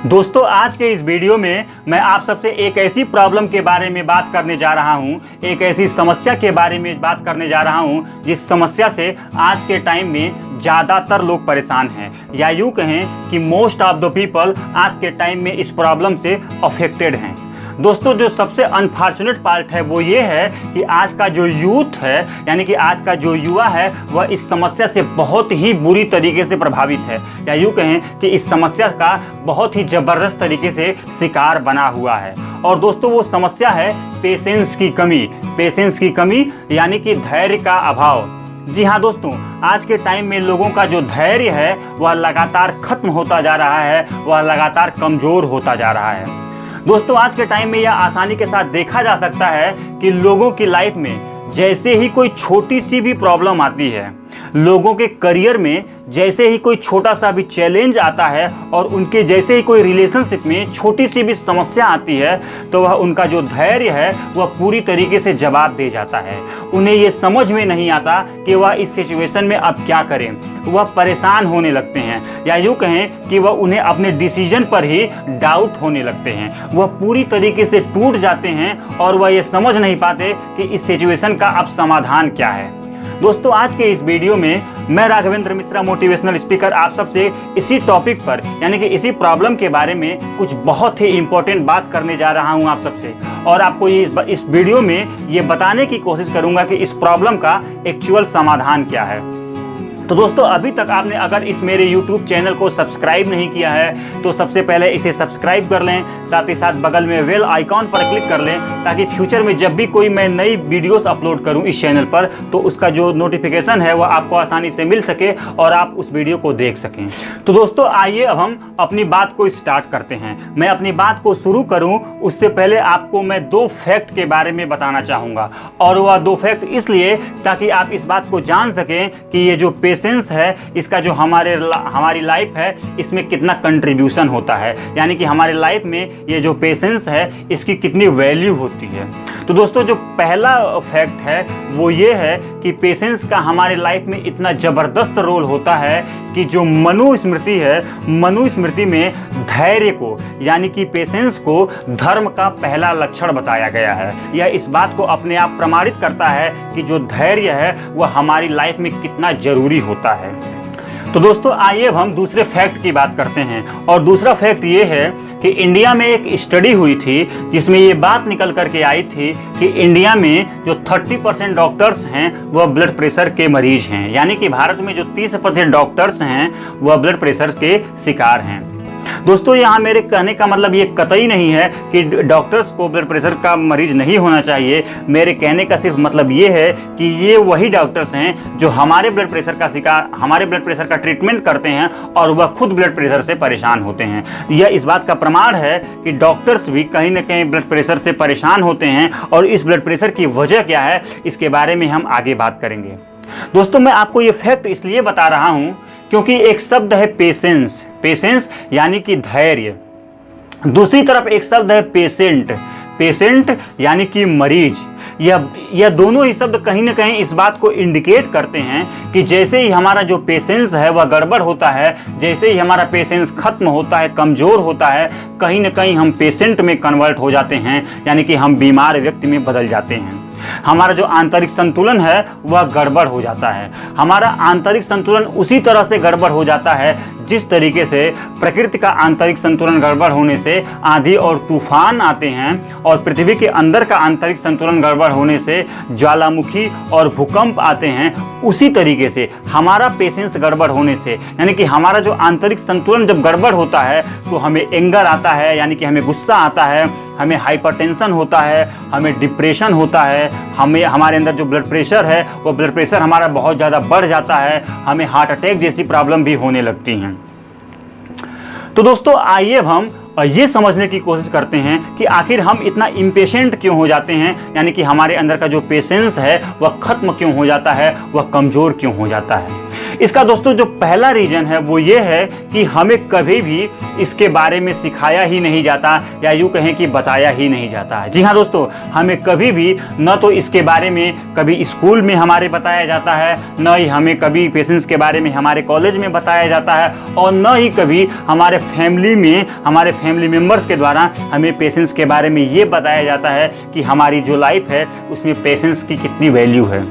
दोस्तों आज के इस वीडियो में मैं आप सबसे एक ऐसी प्रॉब्लम के बारे में बात करने जा रहा हूं, एक ऐसी समस्या के बारे में बात करने जा रहा हूं जिस समस्या से आज के टाइम में ज़्यादातर लोग परेशान हैं, या यूँ कहें कि मोस्ट ऑफ द पीपल आज के टाइम में इस प्रॉब्लम से अफेक्टेड हैं। दोस्तों जो सबसे अनफॉर्चुनेट पार्ट है वो ये है कि आज का जो यूथ है, यानी कि आज का जो युवा है, वह इस समस्या से बहुत ही बुरी तरीके से प्रभावित है, या यूँ कहें कि इस समस्या का बहुत ही ज़बरदस्त तरीके से शिकार बना हुआ है। और दोस्तों वो समस्या है पेशेंस की कमी। पेशेंस की कमी यानी कि धैर्य का अभाव। जी हाँ दोस्तों, आज के टाइम में लोगों का जो धैर्य है वह लगातार खत्म होता जा रहा है, वह लगातार कमज़ोर होता जा रहा है। दोस्तों आज के टाइम में यह आसानी के साथ देखा जा सकता है कि लोगों की लाइफ में जैसे ही कोई छोटी सी भी प्रॉब्लम आती है, लोगों के करियर में जैसे ही कोई छोटा सा भी चैलेंज आता है और उनके जैसे ही कोई रिलेशनशिप में छोटी सी भी समस्या आती है, तो वह उनका जो धैर्य है वह पूरी तरीके से जवाब दे जाता है। उन्हें ये समझ में नहीं आता कि वह इस सिचुएशन में अब क्या करें। वह परेशान होने लगते हैं, या यूँ कहें कि वह उन्हें अपने डिसीजन पर ही डाउट होने लगते हैं। वह पूरी तरीके से टूट जाते हैं और वह ये समझ नहीं पाते कि इस सिचुएशन का अब समाधान क्या है। दोस्तों आज के इस वीडियो में मैं राघवेंद्र मिश्रा मोटिवेशनल स्पीकर आप सबसे इसी टॉपिक पर यानी कि इसी प्रॉब्लम के बारे में कुछ बहुत ही इम्पोर्टेंट बात करने जा रहा हूं आप सबसे, और आपको ये इस वीडियो में ये बताने की कोशिश करूंगा कि इस प्रॉब्लम का एक्चुअल समाधान क्या है। तो दोस्तों अभी तक आपने अगर इस मेरे YouTube चैनल को सब्सक्राइब नहीं किया है तो सबसे पहले इसे सब्सक्राइब कर लें, साथ ही साथ बगल में बेल आइकॉन पर क्लिक कर लें ताकि फ्यूचर में जब भी कोई मैं नई वीडियोस अपलोड करूं इस चैनल पर तो उसका जो नोटिफिकेशन है वह आपको आसानी से मिल सके और आप उस वीडियो को देख सकें। तो दोस्तों आइए अब हम अपनी बात को स्टार्ट करते हैं। मैं अपनी बात को शुरू करूँ उससे पहले आपको मैं 2 फैक्ट के बारे में बताना चाहूँगा, और वह 2 फैक्ट इसलिए ताकि आप इस बात को जान सकें कि ये जो पेशेंस है इसका जो हमारी लाइफ है इसमें कितना कंट्रीब्यूशन होता है, यानी कि हमारे लाइफ में ये जो पेशेंस है इसकी कितनी वैल्यू होती है। तो दोस्तों जो पहला फैक्ट है वो ये है कि पेशेंस का हमारे लाइफ में इतना ज़बरदस्त रोल होता है कि जो मनुस्मृति है, मनुस्मृति में धैर्य को यानी कि पेशेंस को धर्म का पहला लक्षण बताया गया है। यह इस बात को अपने आप प्रमाणित करता है कि जो धैर्य है वह हमारी लाइफ में कितना ज़रूरी होता है। तो दोस्तों आइए अब हम दूसरे फैक्ट की बात करते हैं, और दूसरा फैक्ट ये है कि इंडिया में एक स्टडी हुई थी जिसमें ये बात निकल करके आई थी कि इंडिया में जो 30% डॉक्टर्स हैं वह ब्लड प्रेशर के मरीज हैं, यानी कि भारत में जो 30% डॉक्टर्स हैं वह ब्लड प्रेशर के शिकार हैं। दोस्तों यहाँ मेरे कहने का मतलब ये कतई नहीं है कि डॉक्टर्स को ब्लड प्रेशर का मरीज नहीं होना चाहिए। मेरे कहने का सिर्फ मतलब ये है कि ये वही डॉक्टर्स हैं जो हमारे ब्लड प्रेशर का ट्रीटमेंट करते हैं और वह खुद ब्लड प्रेशर से परेशान होते हैं। यह इस बात का प्रमाण है कि डॉक्टर्स भी कहीं ना कहीं ब्लड प्रेशर से परेशान होते हैं, और इस ब्लड प्रेशर की वजह क्या है इसके बारे में हम आगे बात करेंगे। दोस्तों मैं आपको ये फैक्ट इसलिए बता रहा हूँ क्योंकि एक शब्द है पेशेंस, पेशेंस यानी कि धैर्य। दूसरी तरफ एक शब्द है पेशेंट, पेशेंट यानी कि मरीज। यह दोनों ही शब्द कहीं ना कहीं इस बात को इंडिकेट करते हैं कि जैसे ही हमारा जो पेशेंस है वह गड़बड़ होता है, जैसे ही हमारा पेशेंस खत्म होता है, कमज़ोर होता है, कहीं ना कहीं हम पेशेंट में कन्वर्ट हो जाते हैं, यानी कि हम बीमार व्यक्ति में बदल जाते हैं। हमारा जो आंतरिक संतुलन है वह गड़बड़ हो जाता है। हमारा आंतरिक संतुलन उसी तरह से गड़बड़ हो जाता है जिस तरीके से प्रकृति का आंतरिक संतुलन गड़बड़ होने से आंधी और तूफान आते हैं, और पृथ्वी के अंदर का आंतरिक संतुलन गड़बड़ होने से ज्वालामुखी और भूकंप आते हैं। उसी तरीके से हमारा पेशेंस गड़बड़ होने से, यानी कि हमारा जो आंतरिक संतुलन जब गड़बड़ होता है तो हमें एंगर आता है, यानी कि हमें गुस्सा आता है, हमें हाइपरटेंशन होता है, हमें डिप्रेशन होता है, हमारे अंदर जो ब्लड प्रेशर है वो ब्लड प्रेशर हमारा बहुत ज़्यादा बढ़ जाता है, हमें हार्ट अटैक जैसी प्रॉब्लम भी होने लगती हैं। तो दोस्तों आइए अब हम ये समझने की कोशिश करते हैं कि आखिर हम इतना इम्पेशेंट क्यों हो जाते हैं, यानी कि हमारे अंदर का जो पेशेंस है वह ख़त्म क्यों हो जाता है, वह कमज़ोर क्यों हो जाता है। इसका दोस्तों जो पहला रीजन है वो ये है कि हमें कभी भी इसके बारे में सिखाया ही नहीं जाता, या यूँ कहें कि बताया ही नहीं जाता है। जी हाँ दोस्तों, हमें कभी भी न तो इसके बारे में कभी स्कूल में हमारे बताया जाता है, न ही हमें कभी पेशेंस के बारे में हमारे कॉलेज में बताया जाता है, और न ही कभी हमारे फैमिली में हमारे फैमिली मेम्बर्स के द्वारा हमें पेशेंस के बारे में ये बताया जाता है कि हमारी जो लाइफ है उसमें पेशेंस की कितनी वैल्यू है।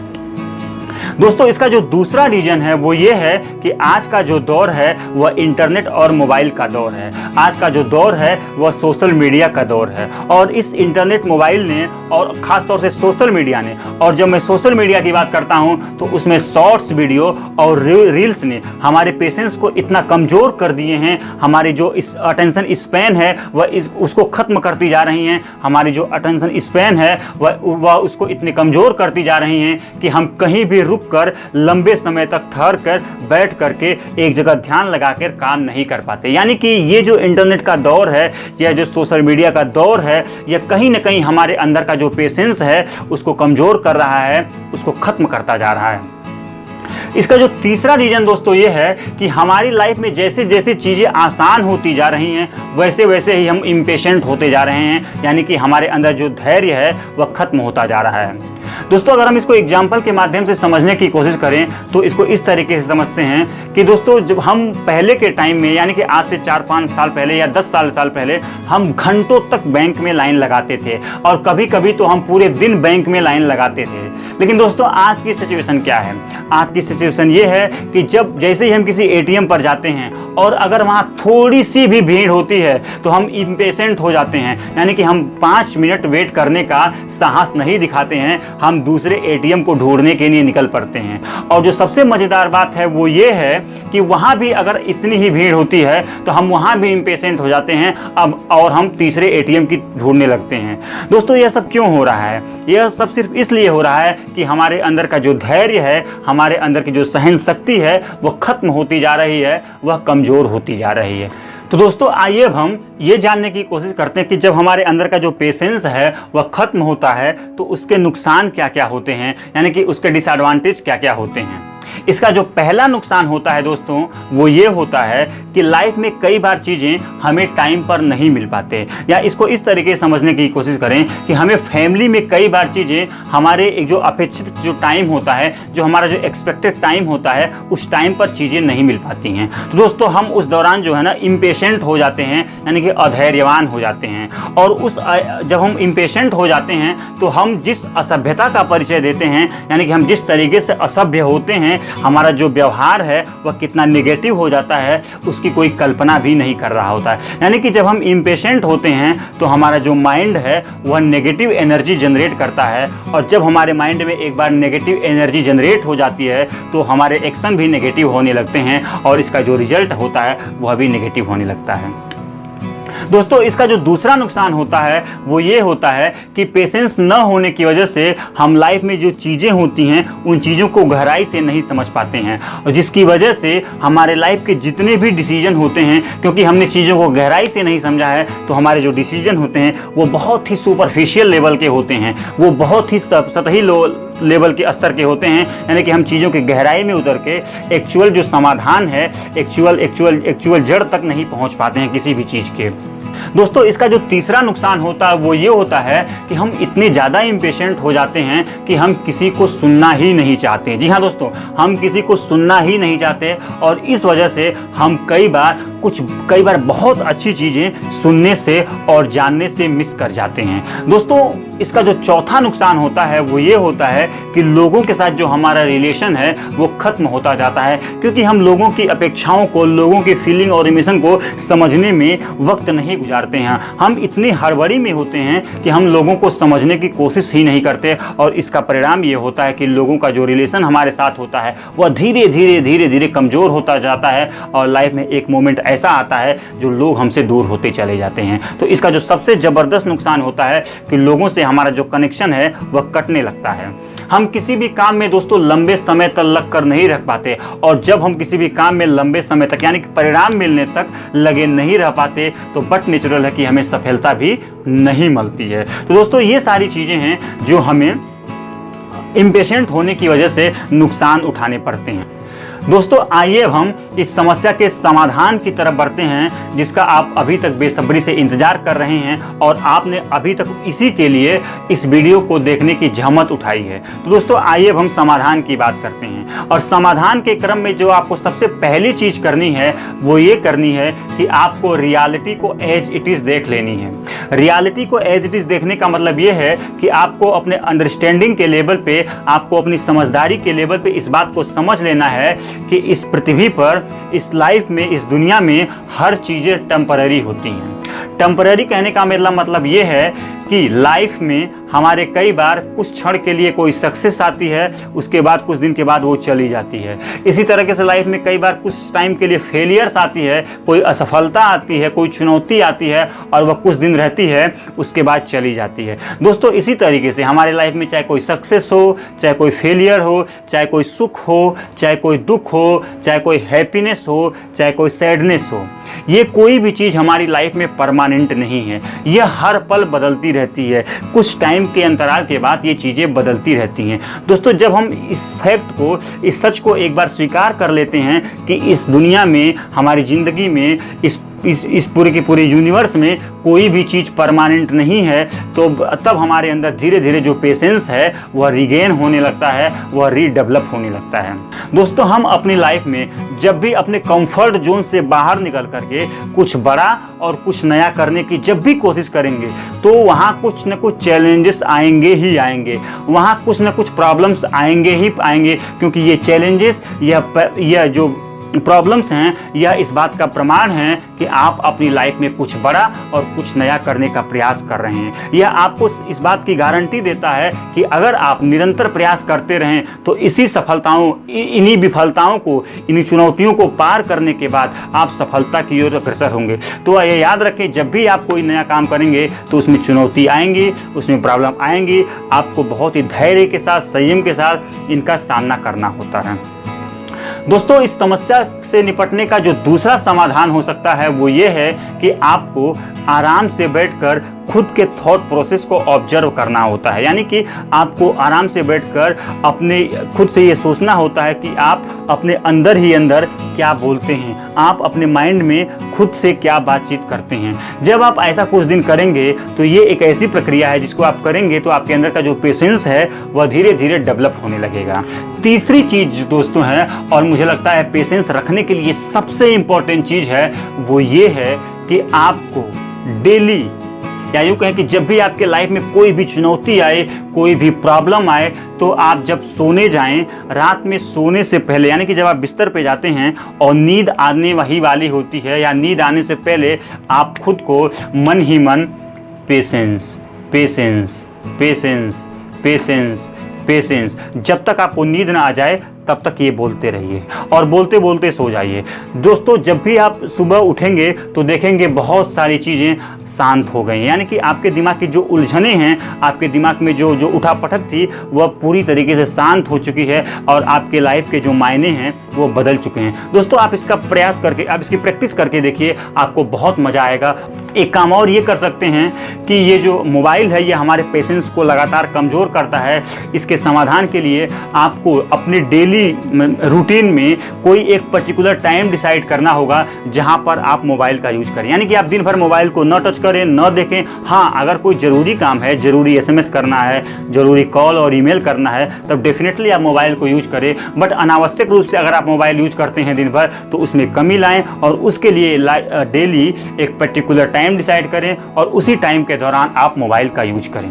दोस्तों इसका जो दूसरा रीजन है वो ये है कि आज का जो दौर है वह इंटरनेट और मोबाइल का दौर है। आज का जो दौर है वह सोशल मीडिया का दौर है, और इस इंटरनेट मोबाइल ने और ख़ास तौर से सोशल मीडिया ने, और जब मैं सोशल मीडिया की बात करता हूं तो उसमें शॉर्ट्स वीडियो और रील्स ने हमारे पेशेंस को इतना कमज़ोर कर दिए हैं। हमारी जो इस अटेंशन स्पैन है वह उसको ख़त्म करती जा रही हैं। हमारी जो अटेंशन स्पैन है वह उसको इतनी कमज़ोर करती जा रही हैं कि हम कहीं भी रुक कर लंबे समय तक ठहर कर बैठ करके एक जगह ध्यान लगाकर काम नहीं कर पाते। यानी कि ये जो इंटरनेट का दौर है या जो सोशल मीडिया का दौर है, यह कहीं ना कहीं हमारे अंदर का जो पेशेंस है उसको कमज़ोर कर रहा है, उसको ख़त्म करता जा रहा है। इसका जो तीसरा रीज़न दोस्तों ये है कि हमारी लाइफ में जैसे जैसे चीज़ें आसान होती जा रही हैं वैसे वैसे ही हम इम्पेशेंट होते जा रहे हैं। यानी कि हमारे अंदर जो धैर्य है वह ख़त्म होता जा रहा है। दोस्तों अगर हम इसको एग्जाम्पल के माध्यम से समझने की कोशिश करें तो इसको इस तरीके से समझते हैं कि दोस्तों जब हम पहले के टाइम में, यानी कि आज से 4-5 साल पहले या 10 साल पहले, हम घंटों तक बैंक में लाइन लगाते थे, और कभी कभी तो हम पूरे दिन बैंक में लाइन लगाते थे। लेकिन दोस्तों आज की सिचुएशन क्या है? आज की सिचुएशन ये है कि जब जैसे ही हम किसी एटीएम पर जाते हैं और अगर वहाँ थोड़ी सी भी भीड़ होती है तो हम इम्पेशेंट हो जाते हैं। यानी कि हम 5 मिनट वेट करने का साहस नहीं दिखाते हैं, हम दूसरे एटीएम को ढूंढने के लिए निकल पड़ते हैं। और जो सबसे मज़ेदार बात है वो ये है कि वहाँ भी अगर इतनी ही भीड़ होती है तो हम वहाँ भी इम्पेशेंट हो जाते हैं और हम तीसरे एटीएम की ढूंढने लगते हैं। दोस्तों यह सब क्यों हो रहा है? यह सब सिर्फ इसलिए हो रहा है कि हमारे अंदर का जो धैर्य है, हमारे अंदर की जो सहन शक्ति है वह खत्म होती जा रही है, वह कमज़ोर होती जा रही है। तो दोस्तों आइए अब हम ये जानने की कोशिश करते हैं कि जब हमारे अंदर का जो पेशेंस है वह खत्म होता है तो उसके नुकसान क्या क्या होते हैं, यानी कि उसके डिसएडवांटेज क्या क्या होते हैं। इसका जो पहला नुकसान होता है दोस्तों वो ये होता है कि लाइफ में कई बार चीज़ें हमें टाइम पर नहीं मिल पाते, या इसको इस तरीके से समझने की कोशिश करें कि हमें फैमिली में कई बार चीज़ें हमारे एक जो अपेक्षित जो टाइम होता है, जो हमारा जो एक्सपेक्टेड टाइम होता है, उस टाइम पर चीज़ें नहीं मिल पाती हैं। तो दोस्तों हम उस दौरान जो है ना इम्पेशेंट हो जाते हैं, यानी कि अधैर्यवान हो जाते हैं। और जब हम इम्पेशेंट हो जाते हैं तो हम जिस असभ्यता का परिचय देते हैं, यानी कि हम जिस तरीके से असभ्य होते हैं, हमारा जो व्यवहार है वह कितना नेगेटिव हो जाता है उसकी कोई कल्पना भी नहीं कर रहा होता है। यानी कि जब हम इम्पेशेंट होते हैं तो हमारा जो माइंड है वह नेगेटिव एनर्जी जनरेट करता है, और जब हमारे माइंड में एक बार नेगेटिव एनर्जी जनरेट हो जाती है तो हमारे एक्शन भी नेगेटिव होने लगते हैं, और इसका जो रिजल्ट होता है वह भी नेगेटिव होने लगता है। दोस्तों इसका जो दूसरा नुकसान होता है वो ये होता है कि पेशेंस न होने की वजह से हम लाइफ में जो चीज़ें होती हैं उन चीज़ों को गहराई से नहीं समझ पाते हैं, और जिसकी वजह से हमारे लाइफ के जितने भी डिसीजन होते हैं, क्योंकि हमने चीज़ों को गहराई से नहीं समझा है, तो हमारे जो डिसीजन होते हैं वो बहुत ही सुपरफिशियल लेवल के होते हैं, वो बहुत ही सतही लेवल के स्तर के होते हैं। यानी कि हम चीज़ों की गहराई में उतर के एक्चुअल जो समाधान है, एक्चुअल जड़ तक नहीं पहुंच पाते हैं किसी भी चीज़ के। दोस्तों इसका जो तीसरा नुकसान होता है वो ये होता है कि हम इतने ज़्यादा इम्पेशेंट हो जाते हैं कि हम किसी को सुनना ही नहीं चाहते। जी हाँ दोस्तों, हम किसी को सुनना ही नहीं चाहते, और इस वजह से हम कई बार बहुत अच्छी चीज़ें सुनने से और जानने से मिस कर जाते हैं। दोस्तों इसका जो चौथा नुकसान होता है वो ये होता है कि लोगों के साथ जो हमारा रिलेशन है वो ख़त्म होता जाता है, क्योंकि हम लोगों की अपेक्षाओं को, लोगों की फीलिंग और इमोशन को समझने में वक्त नहीं गुजारते हैं। हम इतनी हड़बड़ी में होते हैं कि हम लोगों को समझने की कोशिश ही नहीं करते, और इसका परिणाम ये होता है कि लोगों का जो रिलेशन हमारे साथ होता है वह धीरे धीरे कमज़ोर होता जाता है, और लाइफ में एक मोमेंट ऐसा आता है जो लोग हमसे दूर होते चले जाते हैं। तो इसका जो सबसे ज़बरदस्त नुकसान होता है कि लोगों से हमारा जो कनेक्शन है वह कटने लगता है। हम किसी भी काम में दोस्तों लंबे समय तक लग कर नहीं रख पाते, और जब हम किसी भी काम में लंबे समय तक, यानी कि परिणाम मिलने तक लगे नहीं रह पाते, तो बट नेचुरल है कि हमें सफलता भी नहीं मिलती है। तो दोस्तों ये सारी चीज़ें हैं जो हमें इम्पेशेंट होने की वजह से नुकसान उठाने पड़ते हैं। दोस्तों आइए अब हम इस समस्या के समाधान की तरफ बढ़ते हैं, जिसका आप अभी तक बेसब्री से इंतजार कर रहे हैं और आपने अभी तक इसी के लिए इस वीडियो को देखने की जहमत उठाई है। तो दोस्तों आइए अब हम समाधान की बात करते हैं, और समाधान के क्रम में जो आपको सबसे पहली चीज करनी है वो ये करनी है कि आपको रियलिटी को एज इट इज देख लेनी है। रियलिटी को एज इट इज देखने का मतलब ये है कि आपको अपने अंडरस्टैंडिंग के लेवल पे, आपको अपनी समझदारी के लेवल पे इस बात को समझ लेना है कि इस पृथ्वी पर, इस लाइफ में, इस दुनिया में हर चीज़ें टेम्पररी होती हैं। टेम्पररी कहने का मेरा मतलब ये है कि लाइफ में हमारे कई बार कुछ क्षण के लिए कोई सक्सेस आती है, उसके बाद कुछ दिन के बाद वो चली जाती है। इसी तरीके से लाइफ में कई बार कुछ टाइम के लिए फेलियर्स आती है, कोई असफलता आती है, कोई चुनौती आती है और वह कुछ दिन रहती है, उसके बाद चली जाती है। दोस्तों इसी तरीके से हमारे लाइफ में चाहे कोई सक्सेस हो, चाहे कोई फेलियर हो, चाहे कोई सुख हो, चाहे कोई दुख हो, चाहे कोई हैप्पीनेस हो, चाहे कोई सैडनेस हो, ये कोई भी चीज़ हमारी लाइफ में परमानेंट नहीं है। यह हर पल बदलती रहती है, कुछ टाइम के अंतराल के बाद ये चीज़ें बदलती रहती हैं। दोस्तों जब हम इस फैक्ट को, इस सच को एक बार स्वीकार कर लेते हैं कि इस दुनिया में, हमारी ज़िंदगी में, इस पूरे के पूरे यूनिवर्स में कोई भी चीज़ परमानेंट नहीं है, तो तब हमारे अंदर धीरे धीरे जो पेशेंस है वह रिगेन होने लगता है, वह रीडेवलप होने लगता है। दोस्तों हम अपनी लाइफ में जब भी अपने कंफर्ट जोन से बाहर निकल करके कुछ बड़ा और कुछ नया करने की जब भी कोशिश करेंगे, तो वहाँ कुछ न कुछ चैलेंजेस आएंगे ही आएंगे, वहाँ कुछ न कुछ प्रॉब्लम्स आएंगे ही आएंगे, क्योंकि ये चैलेंजेस या जो प्रॉब्लम्स हैं यह इस बात का प्रमाण है कि आप अपनी लाइफ में कुछ बड़ा और कुछ नया करने का प्रयास कर रहे हैं। यह आपको इस बात की गारंटी देता है कि अगर आप निरंतर प्रयास करते रहें तो इन्हीं विफलताओं को, इन्हीं चुनौतियों को पार करने के बाद आप सफलता की ओर अग्रसर होंगे। तो ये याद रखें, जब भी आप कोई नया काम करेंगे तो उसमें चुनौती आएंगी, उसमें प्रॉब्लम आएंगी, आपको बहुत ही धैर्य के साथ, संयम के साथ इनका सामना करना होता है। दोस्तों इस समस्या से निपटने का जो दूसरा समाधान हो सकता है वो ये है कि आपको आराम से बैठकर खुद के थॉट प्रोसेस को ऑब्जर्व करना होता है। यानी कि आपको आराम से बैठकर अपने खुद से ये सोचना होता है कि आप अपने अंदर ही अंदर क्या बोलते हैं, आप अपने माइंड में खुद से क्या बातचीत करते हैं। जब आप ऐसा कुछ दिन करेंगे तो ये एक ऐसी प्रक्रिया है जिसको आप करेंगे तो आपके अंदर का जो पेशेंस है वह धीरे धीरे डेवलप होने लगेगा। तीसरी चीज़ दोस्तों है, और मुझे लगता है पेशेंस रखने के लिए सबसे इम्पोर्टेंट चीज़ है, वो ये है कि आपको डेली, या यूँ कहें कि जब भी आपके लाइफ में कोई भी चुनौती आए, कोई भी प्रॉब्लम आए, तो आप जब सोने जाएं, रात में सोने से पहले, यानी कि जब आप बिस्तर पे जाते हैं और नींद आने वही वाली होती है या नींद आने से पहले आप खुद को मन ही मन patience patience patience patience patience, जब तक आपको नींद ना आ जाए तब तक ये बोलते रहिए और बोलते बोलते सो जाइए। दोस्तों जब भी आप सुबह उठेंगे तो देखेंगे बहुत सारी चीज़ें शांत हो गई, यानी कि आपके दिमाग की जो उलझने हैं, आपके दिमाग में जो उठापटक थी वह पूरी तरीके से शांत हो चुकी है और आपके लाइफ के जो मायने हैं वो बदल चुके हैं। दोस्तों आप इसका प्रयास करके, आप इसकी प्रैक्टिस करके देखिए, आपको बहुत मज़ा आएगा। एक काम और ये कर सकते हैं कि ये जो मोबाइल है ये हमारे पेशेंस को लगातार कमज़ोर करता है। इसके समाधान के लिए आपको अपने डेली रूटीन में कोई एक पर्टिकुलर टाइम डिसाइड करना होगा जहां पर आप मोबाइल का यूज करें, यानी कि आप दिन भर मोबाइल को न टच करें, न देखें। हाँ, अगर कोई ज़रूरी काम है, ज़रूरी SMS करना है, ज़रूरी कॉल और ईमेल करना है, तब डेफिनेटली आप मोबाइल को यूज करें। बट अनावश्यक रूप से अगर आप मोबाइल यूज करते हैं दिन भर तो उसमें कमी लाएं और उसके लिए डेली एक पर्टिकुलर टाइम डिसाइड करें और उसी टाइम के दौरान आप मोबाइल का यूज करें।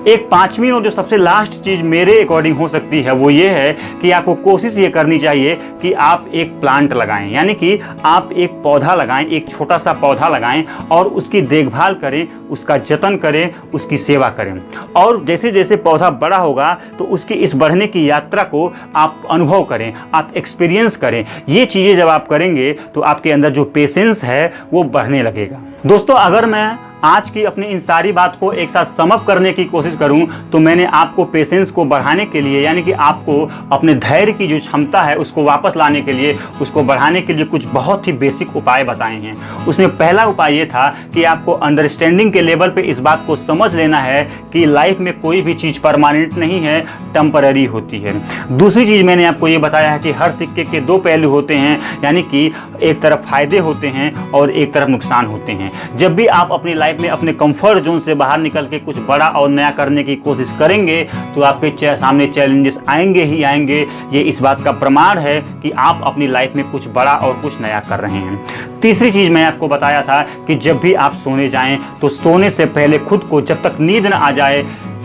एक पांचवी और जो सबसे लास्ट चीज़ मेरे अकॉर्डिंग हो सकती है वो ये है कि आपको कोशिश ये करनी चाहिए कि आप एक प्लांट लगाएं, यानी कि आप एक पौधा लगाएं, एक छोटा सा पौधा लगाएं और उसकी देखभाल करें, उसका जतन करें, उसकी सेवा करें। और जैसे जैसे पौधा बड़ा होगा तो उसकी इस बढ़ने की यात्रा को आप अनुभव करें, आप एक्सपीरियंस करें। ये चीज़ें जब आप करेंगे तो आपके अंदर जो पेशेंस है वो बढ़ने लगेगा। दोस्तों अगर मैं आज की अपनी इन सारी बात को एक साथ समअप करने की कोशिश करूं तो मैंने आपको पेशेंस को बढ़ाने के लिए, यानी कि आपको अपने धैर्य की जो क्षमता है उसको वापस लाने के लिए, उसको बढ़ाने के लिए कुछ बहुत ही बेसिक उपाय बताए हैं। उसमें पहला उपाय ये था कि आपको अंडरस्टैंडिंग के लेवल पे इस बात को समझ लेना है कि लाइफ में कोई भी चीज़ परमानेंट नहीं है, टेम्पररी होती है। दूसरी चीज़ मैंने आपको ये बताया है कि हर सिक्के के दो पहलू होते हैं, यानी कि एक तरफ फायदे होते हैं और एक तरफ नुकसान होते हैं। जब भी आप अपनी लाइफ में अपने कंफर्ट जोन से बाहर निकल के कुछ बड़ा और नया करने की कोशिश करेंगे तो आपके सामने चैलेंजेस आएंगे ही आएंगे। ये इस बात का प्रमाण है कि आप अपनी लाइफ में कुछ बड़ा और कुछ नया कर रहे हैं। तीसरी चीज़ मैं आपको बताया था कि जब भी आप सोने जाएं तो सोने से पहले खुद को जब तक नींद न आ जाए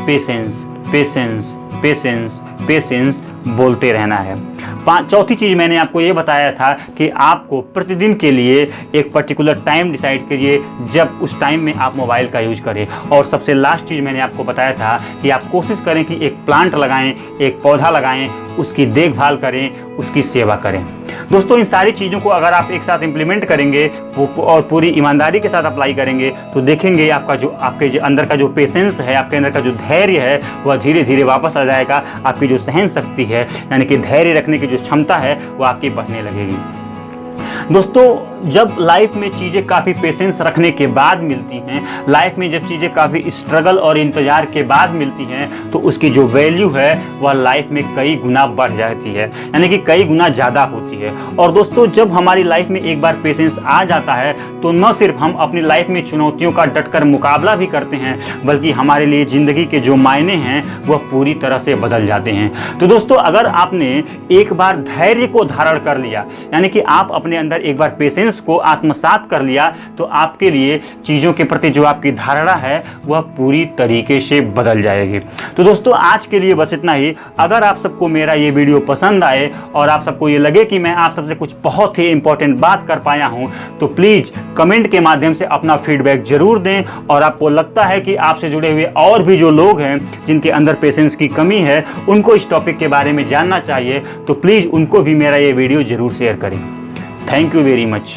पेशेंस पेशेंस पेशेंस पेशेंस बोलते रहना है। चौथी चीज़ मैंने आपको ये बताया था कि आपको प्रतिदिन के लिए एक पर्टिकुलर टाइम डिसाइड करिए जब उस टाइम में आप मोबाइल का यूज करें। और सबसे लास्ट चीज़ मैंने आपको बताया था कि आप कोशिश करें कि एक प्लांट लगाएं, एक पौधा लगाएं, उसकी देखभाल करें, उसकी सेवा करें। दोस्तों, इन सारी चीज़ों को अगर आप एक साथ इम्प्लीमेंट करेंगे और पूरी ईमानदारी के साथ अप्लाई करेंगे तो देखेंगे आपके जो अंदर का जो पेशेंस है, आपके अंदर का जो धैर्य है वह धीरे धीरे वापस आ जाएगा। आपकी जो सहन शक्ति है, यानी कि धैर्य रखने की जो क्षमता है वो आपकी बढ़ने लगेगी। दोस्तों, जब लाइफ में चीज़ें काफ़ी पेशेंस रखने के बाद मिलती हैं, लाइफ में जब चीज़ें काफ़ी स्ट्रगल और इंतज़ार के बाद मिलती हैं तो उसकी जो वैल्यू है वह लाइफ में कई गुना बढ़ जाती है, यानी कि कई गुना ज़्यादा होती है। और दोस्तों, जब हमारी लाइफ में एक बार पेशेंस आ जाता है तो न सिर्फ हम अपनी लाइफ में चुनौतियों का डटकर मुकाबला भी करते हैं बल्कि हमारे लिए ज़िंदगी के जो मायने हैं वह पूरी तरह से बदल जाते हैं। तो दोस्तों, अगर आपने एक बार धैर्य को धारण कर लिया, यानी कि आप अपने अंदर एक बार पेशेंस को आत्मसात कर लिया तो आपके लिए चीज़ों के प्रति जो आपकी धारणा है वह पूरी तरीके से बदल जाएगी। तो दोस्तों, आज के लिए बस इतना ही। अगर आप सबको मेरा ये वीडियो पसंद आए और आप सबको ये लगे कि मैं आप सबसे कुछ बहुत ही इंपॉर्टेंट बात कर पाया हूँ तो प्लीज़ कमेंट के माध्यम से अपना फीडबैक जरूर दें। और आपको लगता है कि आपसे जुड़े हुए और भी जो लोग हैं जिनके अंदर पेशेंस की कमी है उनको इस टॉपिक के बारे में जानना चाहिए तो प्लीज़ उनको भी मेरा ये वीडियो ज़रूर शेयर करें। Thank you very much.